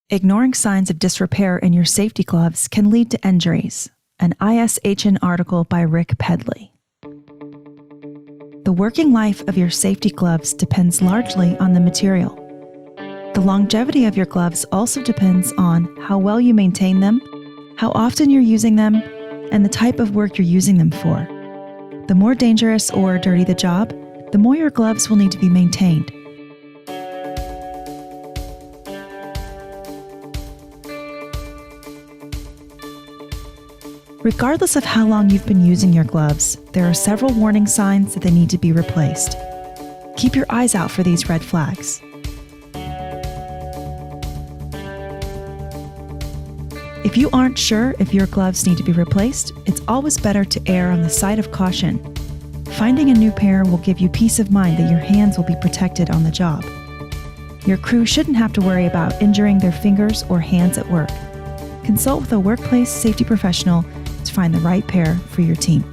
Ignoring signs of disrepair in your safety gloves can lead to injuries. An ISHN article by Rick Pedley. The working life of your safety gloves depends largely on the material. The longevity of your gloves also depends on how well you maintain them, how often you're using them, and the type of work you're using them for. The more dangerous or dirty the job, the more your gloves will need to be maintained. Regardless of how long you've been using your gloves, there are several warning signs that they need to be replaced. Keep your eyes out for these red flags. If you aren't sure if your gloves need to be replaced, it's always better to err on the side of caution. Finding a new pair will give you peace of mind that your hands will be protected on the job. Your crew shouldn't have to worry about injuring their fingers or hands at work. Consult with a workplace safety professional to find the right pair for your team.